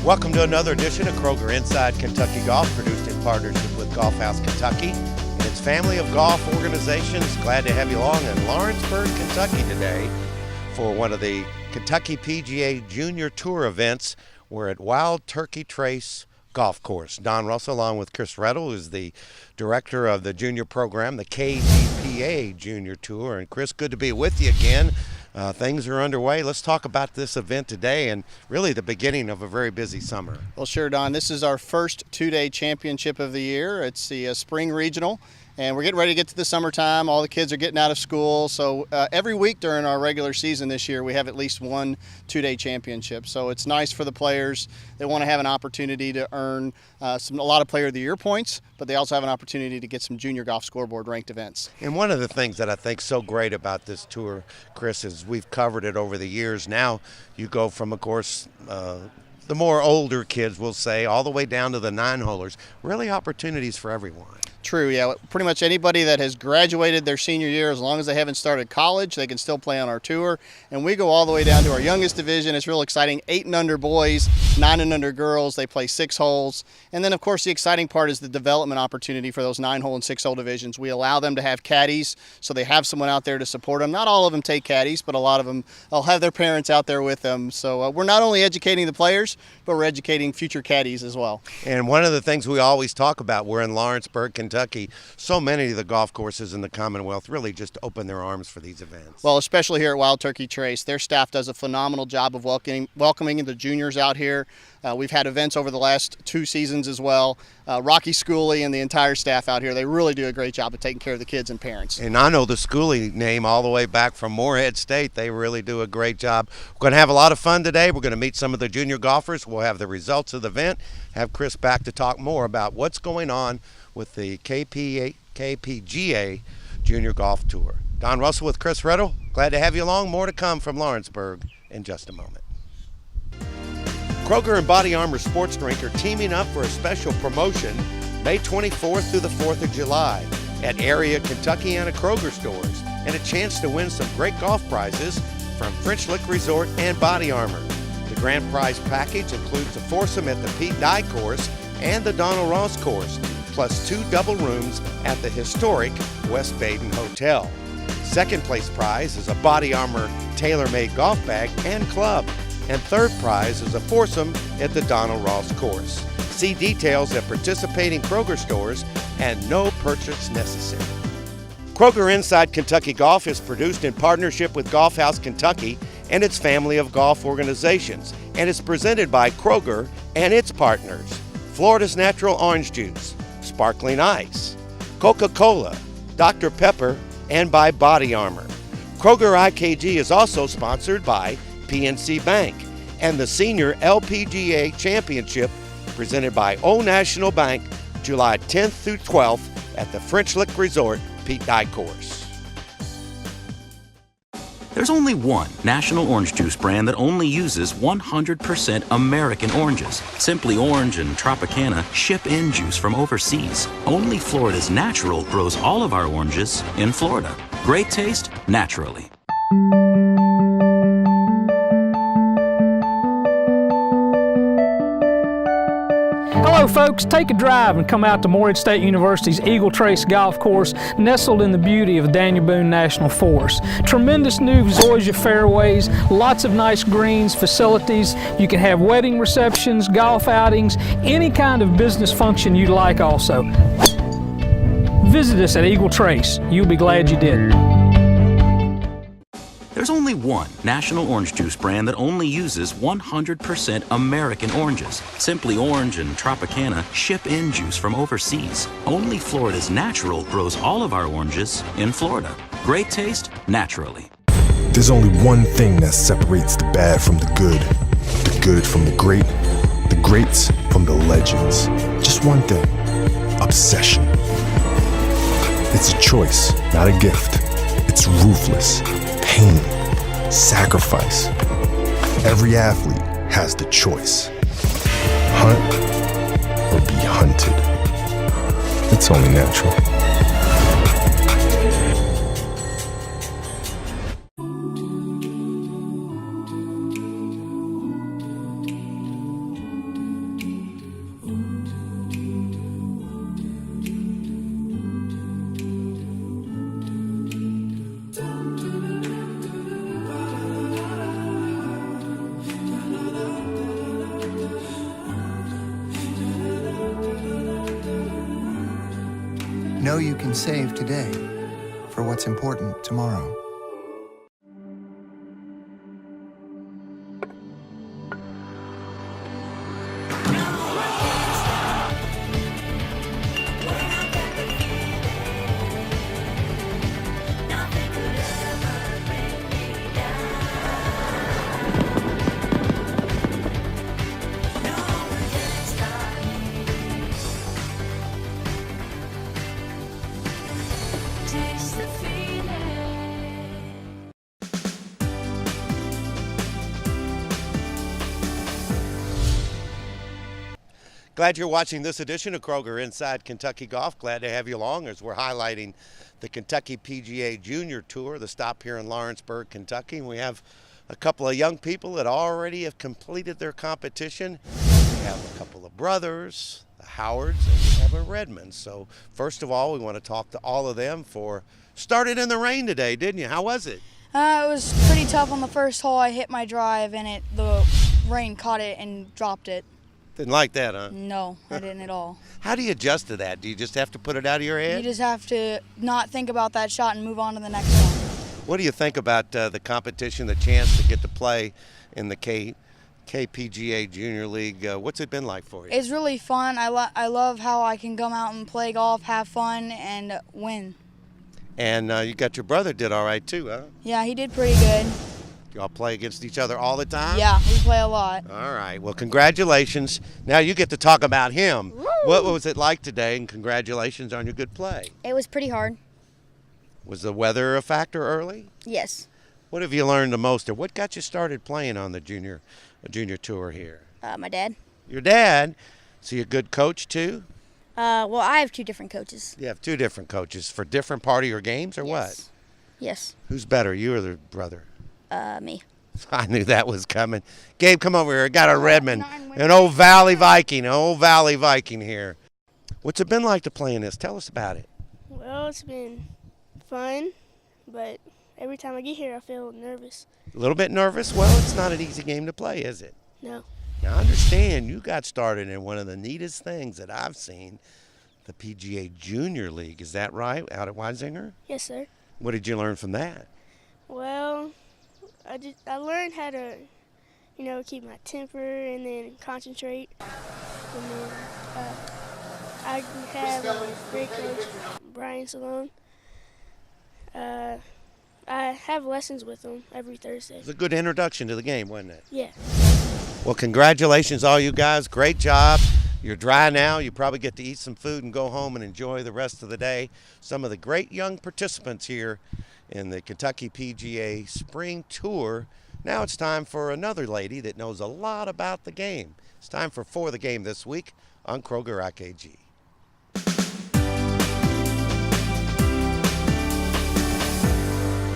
Welcome to another edition of Kroger Inside Kentucky Golf, produced in partnership with Golf House Kentucky and its family of golf organizations. Glad to have you along in Lawrenceburg, Kentucky today for one of the Kentucky PGA Junior Tour events. We're at Wild Turkey Trace Golf Course. Don Russell, along with Chris Rettle, who's the director of the junior program, the KGPA Junior Tour. And Chris, good to be with you again. Things are underway. Let's talk about this event today and really the beginning of a very busy summer. Well, sure, Don. This is our first two-day championship of the year. It's the spring regional, and we're getting ready to get to the summertime. All the kids are getting out of school. So every week during our regular season this year, we have at least one two-day championship. So it's nice for the players. They want to have an opportunity to earn a lot of Player of the Year points, but they also have an opportunity to get some junior golf scoreboard ranked events. And one of the things that I think so great about this tour, Chris, is we've covered it over the years. Now you go from, of course, the more older kids, we'll say, all the way down to the nine-holers. Really opportunities for everyone. True, yeah. Pretty much anybody that has graduated their senior year, as long as they haven't started college, they can still play on our tour. And we go all the way down to our youngest division. It's real exciting. 8 and under boys, 9 and under girls. They play 6 holes. And then, of course, the exciting part is the development opportunity for those 9-hole and 6-hole divisions. We allow them to have caddies, so they have someone out there to support them. Not all of them take caddies, but a lot of them will have their parents out there with them. So we're not only educating the players, but we're educating future caddies as well. And one of the things we always talk about, we're in Lawrenceburg, Kentucky. So many of the golf courses in the Commonwealth really just open their arms for these events. Well, especially here at Wild Turkey Trace, their staff does a phenomenal job of welcoming the juniors out here. We've had events over the last 2 seasons as well. Rocky Schooley and the entire staff out here, they really do a great job of taking care of the kids and parents. And I know the Schooley name all the way back from Morehead State. They really do a great job. We're going to have a lot of fun today. We're going to meet some of the junior golfers. We'll have the results of the event, have Chris back to talk more about what's going on with the KPGA Junior Golf Tour. Don Russell with Chris Rettle. Glad to have you along. More to come from Lawrenceburg in just a moment. Kroger and Body Armor Sports Drink are teaming up for a special promotion May 24th through the 4th of July at area Kentucky and Kroger stores, and a chance to win some great golf prizes from French Lick Resort and Body Armor. The grand prize package includes a foursome at the Pete Dye course and the Donald Ross course, plus 2 double rooms at the historic West Baden Hotel. Second place prize is a Body Armor tailor-made golf bag and club. And third prize is a foursome at the Donald Ross course. See details at participating Kroger stores, and no purchase necessary. Kroger Inside Kentucky Golf is produced in partnership with Golf House Kentucky and its family of golf organizations, and is presented by Kroger and its partners: Florida's Natural Orange Juice, Sparkling Ice, Coca-Cola, Dr. Pepper, and by Body Armor. Kroger IKG is also sponsored by PNC Bank and the Senior LPGA Championship presented by Old National Bank, July 10th through 12th at the French Lick Resort, Pete Dye course. There's only one national orange juice brand that only uses 100% American oranges. Simply Orange and Tropicana ship in juice from overseas. Only Florida's Natural grows all of our oranges in Florida. Great taste, naturally. Hello folks, take a drive and come out to Morehead State University's Eagle Trace Golf Course, nestled in the beauty of Daniel Boone National Forest. Tremendous new zoysia fairways, lots of nice greens, facilities. You can have wedding receptions, golf outings, any kind of business function you'd like also. Visit us at Eagle Trace. You'll be glad you did. There's only one national orange juice brand that only uses 100% American oranges. Simply Orange and Tropicana ship in juice from overseas. Only Florida's Natural grows all of our oranges in Florida. Great taste, naturally. There's only one thing that separates the bad from the good from the great, the greats from the legends. Just one thing: obsession. It's a choice, not a gift. It's ruthless. Pain, sacrifice. Every athlete has the choice: hunt or be hunted. It's only natural. know you can save today for what's important tomorrow. Glad you're watching this edition of Kroger Inside Kentucky Golf. Glad to have you along as we're highlighting the Kentucky PGA Junior Tour, the stop here in Lawrenceburg, Kentucky. And we have a couple of young people that already have completed their competition. We have a couple of brothers, the Howards, and we have a Redmond. So first of all, we want to talk to all of them for started in the rain today, didn't you? How was it? It was pretty tough on the first hole. I hit my drive and the rain caught it and dropped it. Didn't like that, huh? No, I didn't at all. How do you adjust to that? Do you just have to put it out of your head? You just have to not think about that shot and move on to the next one. What do you think about the competition, the chance to get to play in the KPGA Junior League? What's it been like for you? It's really fun. I love how I can come out and play golf, have fun, and win. And you got your brother did all right too, huh? Yeah, he did pretty good. Y'all play against each other all the time? Yeah, we play a lot. All right. Well, congratulations. Now you get to talk about him. Woo! What was it like today? And congratulations on your good play. It was pretty hard. Was the weather a factor early? Yes. What have you learned the most, or what got you started playing on the junior tour here? My dad. Your dad? Is he a good coach too? Well, I have two different coaches. You have two different coaches for different part of your games, or Yes. Yes. what? Who's better, you or the brother? Me. I knew that was coming. Gabe, come over here. I got a Redmond, an old Valley Viking here. What's it been like to play in this? Tell us about it. Well, it's been fun, but every time I get here, I feel nervous. A little bit nervous? Well, it's not an easy game to play, is it? No. Now, I understand you got started in one of the neatest things that I've seen, the PGA Junior League. Is that right, out at Weisinger? Yes, sir. What did you learn from that? Well, I learned how to, keep my temper and then concentrate. And then I have a great coach, Brian Salone. I have lessons with him every Thursday. It was a good introduction to the game, wasn't it? Yeah. Well, congratulations, all you guys. Great job. You're dry now. You probably get to eat some food and go home and enjoy the rest of the day. Some of the great young participants here in the Kentucky PGA Spring Tour. Now it's time for another lady that knows a lot about the game. It's time for the Game this week on Kroger IKG.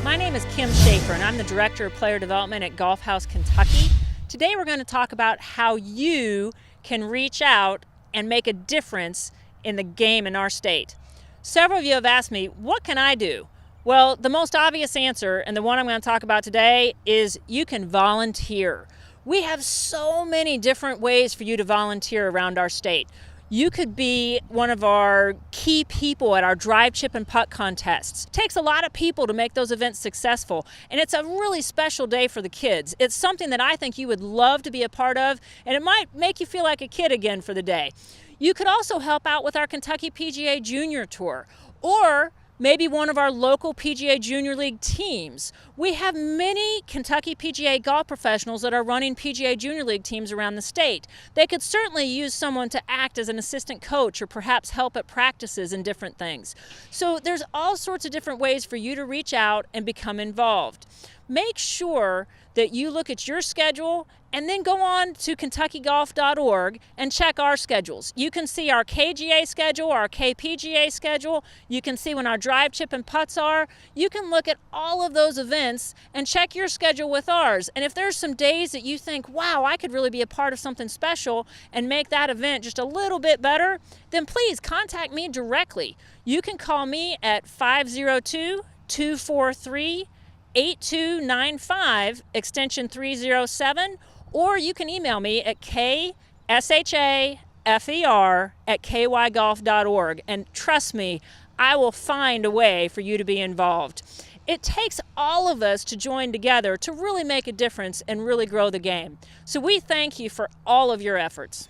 My name is Kim Schaefer, and I'm the Director of Player Development at Golf House Kentucky. Today we're going to talk about how you can reach out and make a difference in the game in our state. Several of you have asked me, what can I do? Well, the most obvious answer, and the one I'm going to talk about today, is you can volunteer. We have so many different ways for you to volunteer around our state. You could be one of our key people at our drive, chip, and putt contests. It takes a lot of people to make those events successful, and it's a really special day for the kids. It's something that I think you would love to be a part of, and it might make you feel like a kid again for the day. You could also help out with our Kentucky PGA Junior Tour, or maybe one of our local PGA Junior League teams. We have many Kentucky PGA golf professionals that are running PGA Junior League teams around the state. They could certainly use someone to act as an assistant coach or perhaps help at practices and different things. So there's all sorts of different ways for you to reach out and become involved. Make sure that you look at your schedule and then go on to KentuckyGolf.org and check our schedules. You can see our KGA schedule, our KPGA schedule. You can see when our drive, chip, and putts are. You can look at all of those events and check your schedule with ours. And if there's some days that you think, wow, I could really be a part of something special and make that event just a little bit better, then please contact me directly. You can call me at 502-243-8295, extension 307, or you can email me at kshafer@kygolf.org. And trust me, I will find a way for you to be involved. It takes all of us to join together to really make a difference and really grow the game. So we thank you for all of your efforts.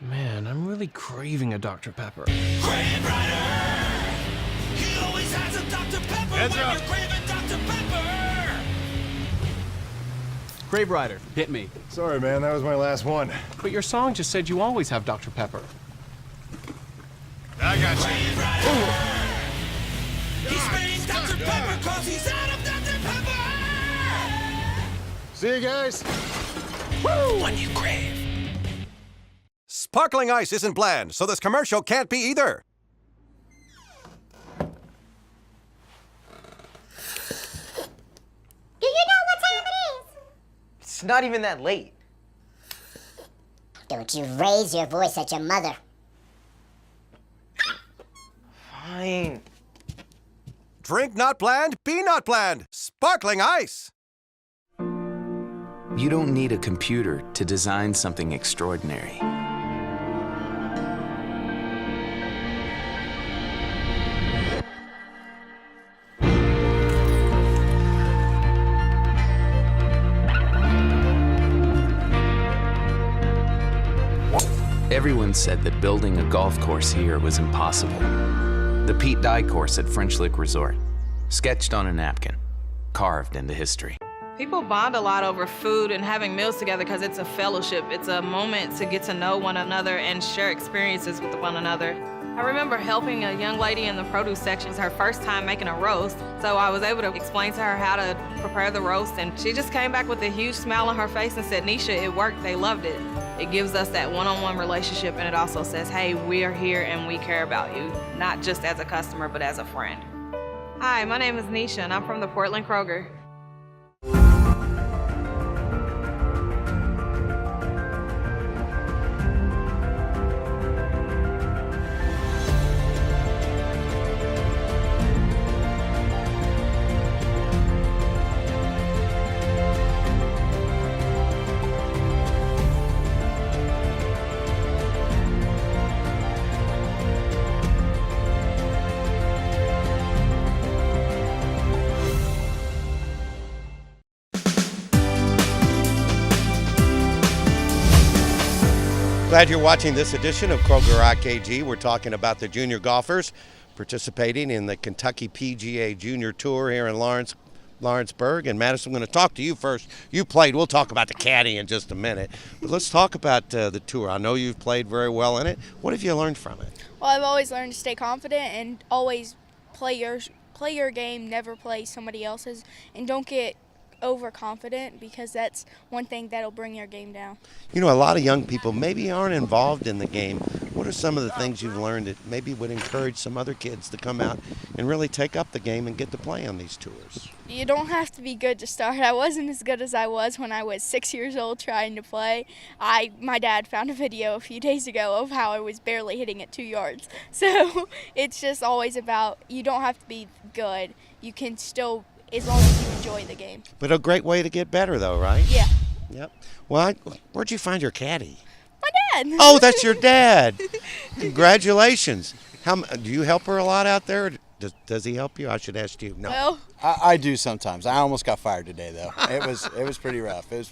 Man, I'm really craving a Dr. Pepper. Crave Rider! He always has a Dr. Pepper Heads when up. you're craving Dr. Pepper! Crave Rider, hit me. Sorry, man, that was my last one. But your song just said you always have Dr. Pepper. I got you. Crave Rider! He's spraying Dr. Pepper cause he's out of Dr. Pepper! See you guys. Woo! When you crave. Sparkling ice isn't bland, so this commercial can't be either. Do you know what time it is? It's not even that late. Don't you raise your voice at your mother. Fine. Drink not bland, be not bland. Sparkling ice. You don't need a computer to design something extraordinary. Everyone said that building a golf course here was impossible. The Pete Dye course at French Lick Resort, sketched on a napkin, carved into history. People bond a lot over food and having meals together because it's a fellowship. It's a moment to get to know one another and share experiences with one another. I remember helping a young lady in the produce section. It was her first time making a roast, so I was able to explain to her how to prepare the roast, and she just came back with a huge smile on her face and said, Nisha, it worked, they loved it. It gives us that one-on-one relationship, and it also says, hey, we're here and we care about you, not just as a customer, but as a friend. Hi, my name is Nisha, and I'm from the Portland Kroger. Glad you're watching this edition of Kroger IKG. We're talking about the junior golfers participating in the Kentucky PGA Junior Tour here in Lawrenceburg. And Madison, I'm going to talk to you first. You played. We'll talk about the caddy in just a minute. But let's talk about the tour. I know you've played very well in it. What have you learned from it? Well, I've always learned to stay confident and always play your game, never play somebody else's, and don't get overconfident, because that's one thing that'll bring your game down. You know, a lot of young people maybe aren't involved in the game. What are some of the things you've learned that maybe would encourage some other kids to come out and really take up the game and get to play on these tours? You don't have to be good to start. I wasn't as good as I was when I was 6 years old trying to play. My dad found a video a few days ago of how I was barely hitting it 2 yards. So it's just always about, you don't have to be good. You can still, as long as you enjoy the game. But a great way to get better, though, right? Yeah. Yep. Well, where'd you find your caddy? My dad. Oh, that's your dad. Congratulations. Do you help her a lot out there? Or does he help you? I should ask you. No. Well, I do sometimes. I almost got fired today, though. It was pretty rough. It's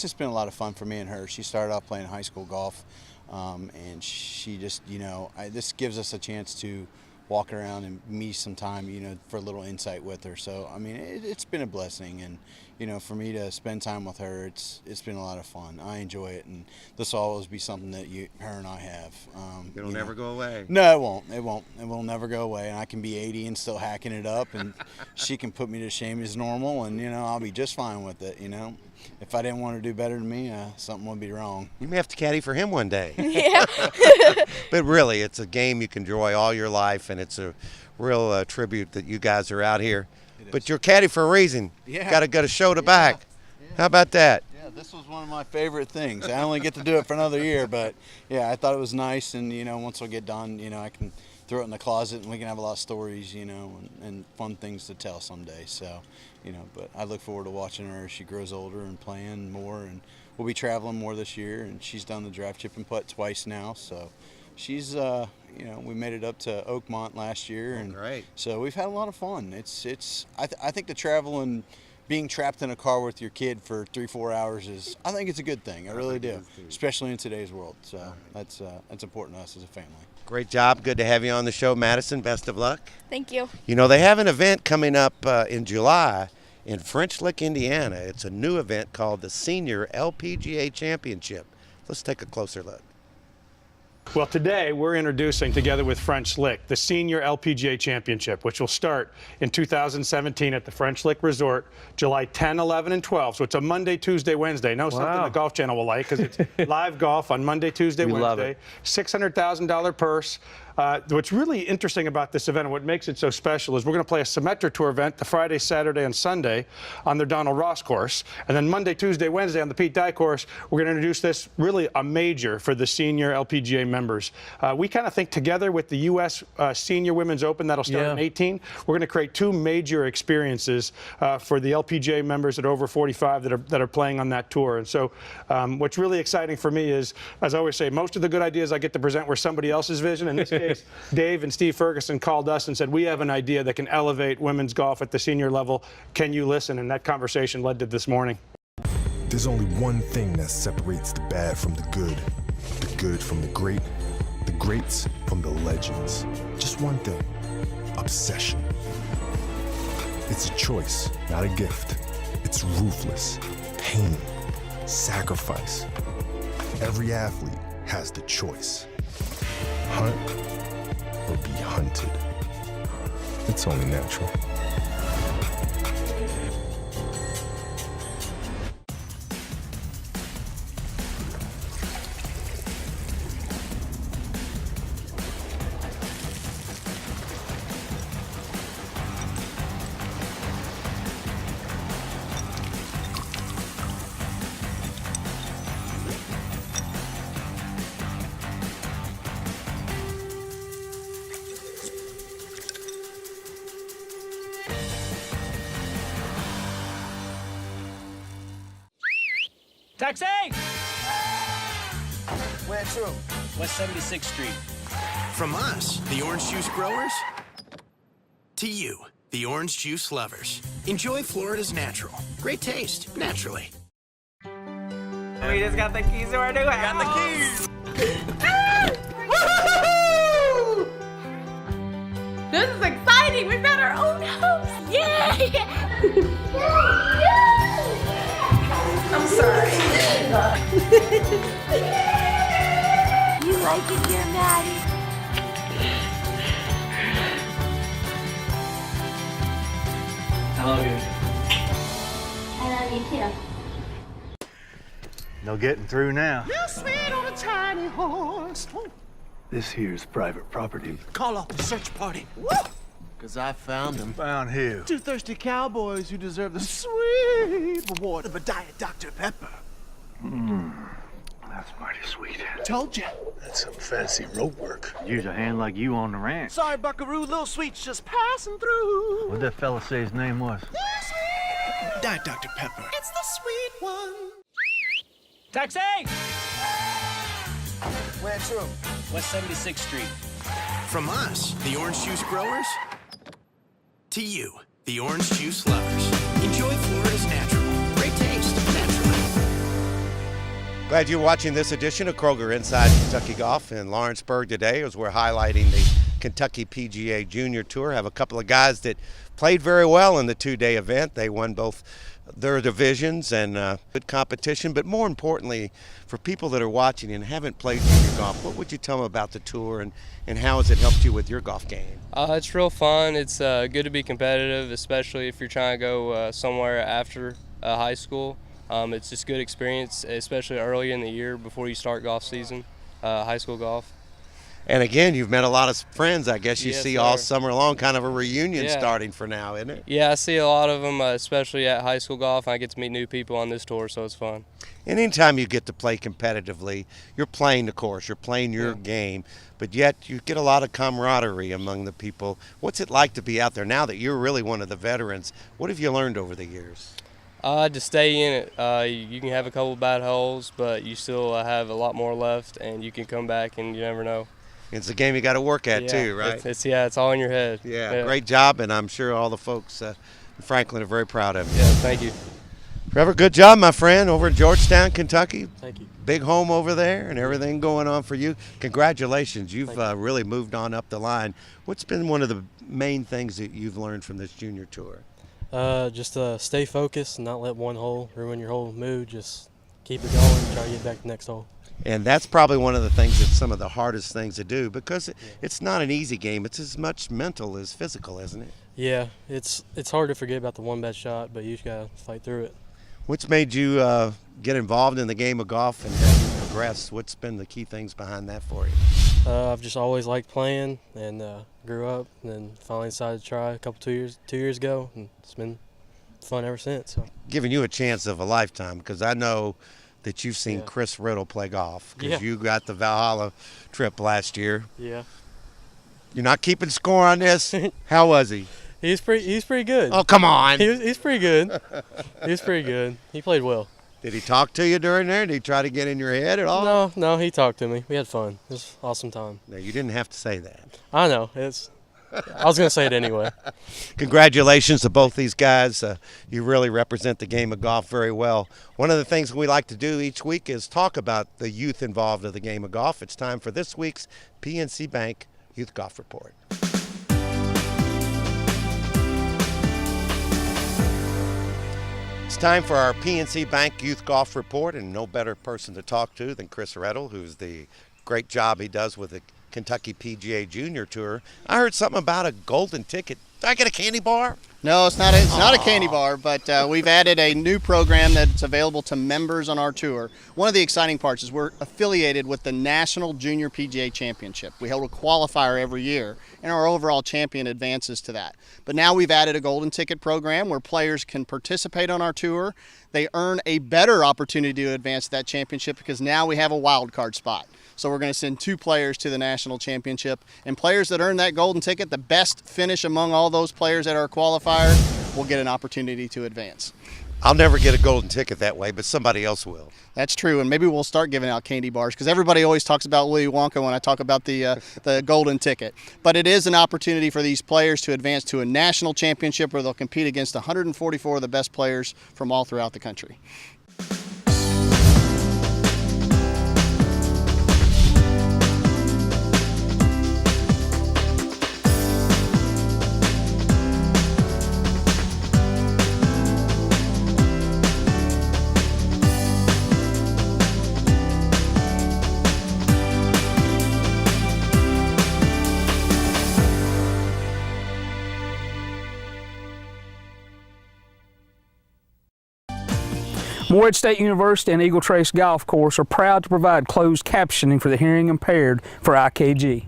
just been a lot of fun for me and her. She started off playing high school golf, and she just, this gives us a chance to walk around and meet some time, for a little insight with her. So, I mean, it's been a blessing, and, for me to spend time with her, it's been a lot of fun. I enjoy it, and this will always be something that her and I have. It'll never go away. No, it won't. It will never go away, and I can be 80 and still hacking it up, and she can put me to shame as normal, and, I'll be just fine with it, If I didn't want her to do better than me, something would be wrong. You may have to caddy for him one day. Yeah. But really, it's a game you can enjoy all your life, and it's a real tribute that you guys are out here. But you're caddy for a reason. Yeah. Got a show to back. Yeah. How about that? Yeah, this was one of my favorite things. I only get to do it for another year, but yeah, I thought it was nice, and once we get done, I can throw it in the closet, and we can have a lot of stories, and fun things to tell someday. So, but I look forward to watching her as she grows older and playing more, and we'll be traveling more this year, and she's done the draft chip and putt twice now, so She's we made it up to Oakmont last year, and great. So we've had a lot of fun. I think the travel and being trapped in a car with your kid for 3-4 hours I think it's a good thing. I really do, especially in today's world. So that's important to us as a family. Great job. Good to have you on the show, Madison. Best of luck. Thank you. You know, they have an event coming up in July in French Lick, Indiana. It's a new event called the Senior LPGA Championship. Let's take a closer look. Well, today we're introducing, together with French Lick, the Senior LPGA Championship, which will start in 2017 at the French Lick Resort, July 10, 11, and 12. So it's a Monday, Tuesday, Wednesday. Something the Golf Channel will like, because it's live golf on Monday, Tuesday, Wednesday. $600,000 purse. What's really interesting about this event and what makes it so special is we're going to play a Symetra Tour event the Friday, Saturday, and Sunday on their Donald Ross course. And then Monday, Tuesday, Wednesday on the Pete Dye course, we're going to introduce this really a major for the senior LPGA members. We kind of think together with the U.S. Senior Women's Open that'll start in 18, we're going to create two major experiences for the LPGA members that are over 45 that are playing on that tour. And so what's really exciting for me is, as I always say, most of the good ideas I get to present were somebody else's vision. In this case, Dave and Steve Ferguson called us and said, we have an idea that can elevate women's golf at the senior level. Can you listen? And that conversation led to this morning. There's only one thing that separates the bad from the good from the greats from the legends. Just one thing: obsession. It's a choice, not a gift. It's ruthless, pain, sacrifice. Every athlete has the choice. Hunt or be hunted. It's only natural. Taxi! Where to? West 76th Street. From us, the orange juice growers, to you, the orange juice lovers. Enjoy Florida's natural. Great taste, naturally. We just got the keys to our new house. Got the keys. This is exciting. We've got our own house. Yay! I'm sorry. You like it here, Maddie? I love you. I love you too. No getting through now. You sweet on a tiny horse. This here's private property. Call off the search party. Because I found them. Found who? Two thirsty cowboys who deserve the sweet reward of a Diet Dr. Pepper. That's mighty sweet. Told ya. That's some fancy rope work. Use a hand like you on the ranch. Sorry, Buckaroo. Little Sweet's just passing through. What'd that fella say his name was? Diet Dr. Pepper. It's the sweet one. Taxi! Where to? West 76th Street. From us, the orange juice growers, to you, the orange juice lovers. Enjoy Florida's natural. Great taste, naturally. Glad you're watching this edition of Kroger Inside Kentucky Golf in Lawrenceburg today, as we're highlighting the Kentucky PGA Junior Tour. Have a couple of guys that played very well in the two-day event. They won both their divisions and good competition. But more importantly, for people that are watching and haven't played junior golf, what would you tell them about the tour and how has it helped you with your golf game? It's real fun. It's good to be competitive, especially if you're trying to go somewhere after high school. It's just good experience, especially early in the year before you start golf season, high school golf. And again, you've met a lot of friends, I guess you Yes, see sir. all summer long, kind of a reunion Yeah. starting for now, isn't it? Yeah, I see a lot of them, especially at high school golf. I get to meet new people on this tour, so it's fun. And anytime you get to play competitively, you're playing the course, you're playing your game, but yet you get a lot of camaraderie among the people. What's it like to be out there now that you're really one of the veterans? What have you learned over the years? To stay in it. You can have a couple bad holes, but you still have a lot more left, and you can come back, and you never know. It's a game you got to work at too, right? It's all in your head. Yeah, great job, and I'm sure all the folks in Franklin are very proud of you. Yeah, thank you. Trevor, good job, my friend, over in Georgetown, Kentucky. Thank you. Big home over there and everything going on for you. Congratulations. You've really moved on up the line. What's been one of the main things that you've learned from this junior tour? Just stay focused and not let one hole ruin your whole mood. Just keep it going, try to get back to the next hole. And that's probably one of the things that's some of the hardest things to do, because it's not an easy game. It's as much mental as physical, isn't it? Yeah, it's hard to forget about the one bad shot, but you just got to fight through it. What's made you get involved in the game of golf and have you progress? What's been the key things behind that for you? I've just always liked playing and grew up, and then finally decided to try a couple 2 years ago, and it's been fun ever since. So. Giving you a chance of a lifetime, because I know that you've seen Chris Riddle play golf, because you got the Valhalla trip last year. Yeah. You're not keeping score on this? How was he? He's pretty good. Oh, come on. He's pretty good. He was pretty good. He played well. Did he talk to you during there? Did he try to get in your head at all? No, he talked to me. We had fun. It was an awesome time. No, you didn't have to say that. I know. I was going to say it anyway. Congratulations to both these guys. You really represent the game of golf very well. One of the things we like to do each week is talk about the youth involved in the game of golf. It's time for this week's PNC Bank Youth Golf Report. It's time for our PNC Bank Youth Golf Report, and no better person to talk to than Chris Riddle, who's the great job he does with the Kentucky PGA Junior Tour. I heard something about a golden ticket. Did I get a candy bar? No, it's not a candy bar, but we've added a new program that's available to members on our tour. One of the exciting parts is we're affiliated with the National Junior PGA Championship. We hold a qualifier every year, and our overall champion advances to that. But now we've added a golden ticket program where players can participate on our tour. They earn a better opportunity to advance to that championship because now we have a wild card spot. So we're going to send 2 players to the national championship, and players that earn that golden ticket, the best finish among all those players that are qualifier, will get an opportunity to advance. I'll never get a golden ticket that way, but somebody else will. That's true, and maybe we'll start giving out candy bars because everybody always talks about Willy Wonka when I talk about the golden ticket. But it is an opportunity for these players to advance to a national championship where they'll compete against 144 of the best players from all throughout the country. Morehead State University and Eagle Trace Golf Course are proud to provide closed captioning for the hearing impaired for IKG.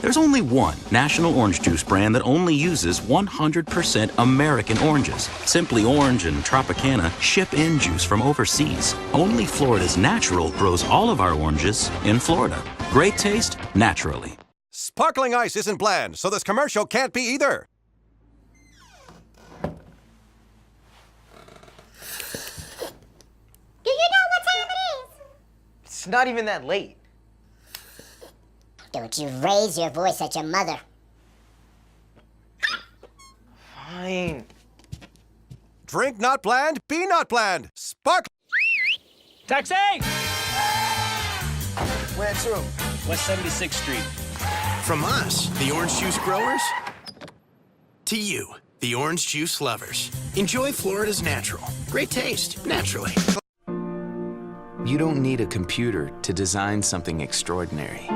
There's only one national orange juice brand that only uses 100% American oranges. Simply Orange and Tropicana ship in juice from overseas. Only Florida's Natural grows all of our oranges in Florida. Great taste, naturally. Sparkling ice isn't bland, so this commercial can't be either. Do you know what time it is? It's not even that late. Don't you raise your voice at your mother. Fine. Drink not bland, be not bland. Spark. Taxi! Where to? West 76th Street. From us, the orange juice growers, to you, the orange juice lovers. Enjoy Florida's natural. Great taste, naturally. You don't need a computer to design something extraordinary.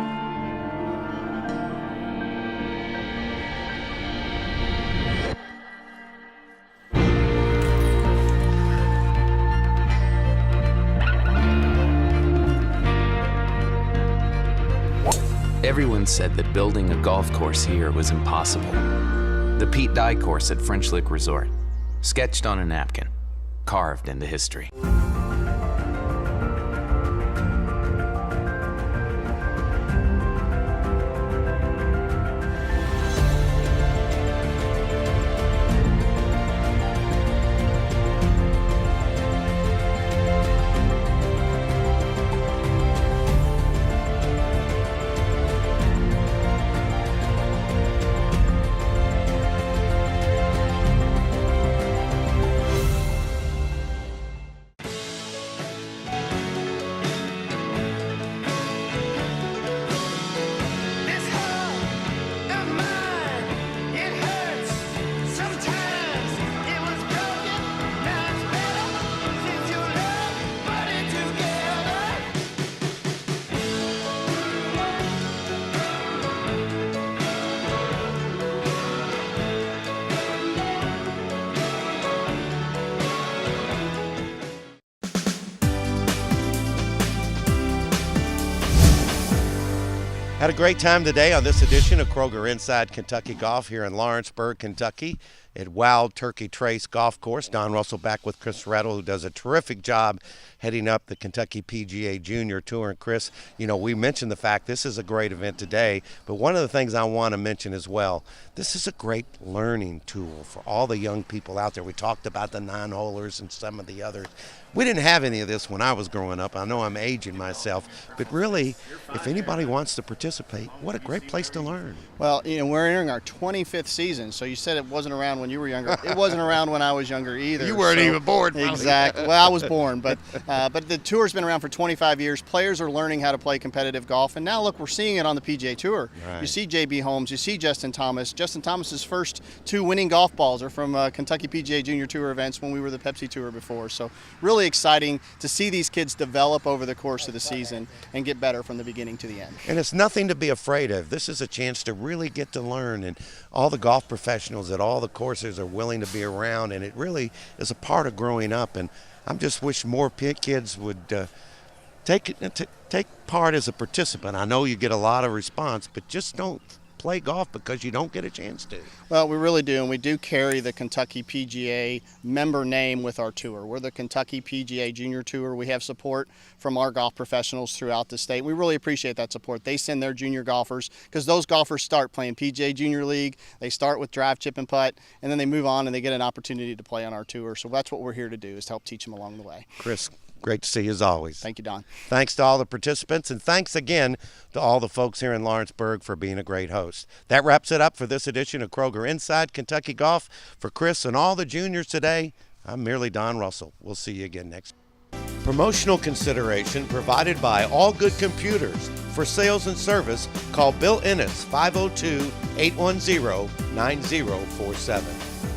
Everyone said that building a golf course here was impossible. The Pete Dye course at French Lick Resort, sketched on a napkin, carved into history. Had a great time today on this edition of Kroger Inside Kentucky Golf here in Lawrenceburg, Kentucky at Wild Turkey Trace Golf Course. Don Russell back with Chris Rettle, who does a terrific job heading up the Kentucky PGA Junior Tour. And Chris, you know, we mentioned the fact this is a great event today, but one of the things I want to mention as well, this is a great learning tool for all the young people out there. We talked about the 9-holers and some of the others. We didn't have any of this when I was growing up. I know I'm aging myself, but really, if anybody wants to participate, what a great place to learn. Well, you know, we're entering our 25th season, so you said it wasn't around when you were younger. It wasn't around when I was younger either. You weren't even born. Exactly. Well, I was born, but the tour's been around for 25 years. Players are learning how to play competitive golf, and now look, we're seeing it on the PGA Tour. Right. You see J.B. Holmes, you see Justin Thomas. Justin Thomas's first 2 winning golf balls are from Kentucky PGA Junior Tour events when we were the Pepsi Tour before. So really exciting to see these kids develop over the course of the season and get better from the beginning to the end. And it's nothing to be afraid of. This is a chance to really get to learn, and all the golf professionals at all the courses are willing to be around, and it really is a part of growing up. And I just wish more kids would take part as a participant. I know you get a lot of response, but just don't play golf because you don't get a chance to. Well, we really do, and we do carry the Kentucky PGA member name with our tour. We're the Kentucky PGA Junior Tour. We have support from our golf professionals throughout the state. We really appreciate that support. They send their junior golfers, because those golfers start playing PGA Junior League. They start with drive, chip, and putt, and then they move on and they get an opportunity to play on our tour. So that's what we're here to do, is to help teach them along the way. Chris, great to see you as always. Thank you, Don. Thanks to all the participants, and thanks again to all the folks here in Lawrenceburg for being a great host. That wraps it up for this edition of Kroger Inside Kentucky Golf. For Chris and all the juniors today, I'm merely Don Russell. We'll see you again next week. Promotional consideration provided by All Good Computers. For sales and service, call Bill Ennis, 502-810-9047.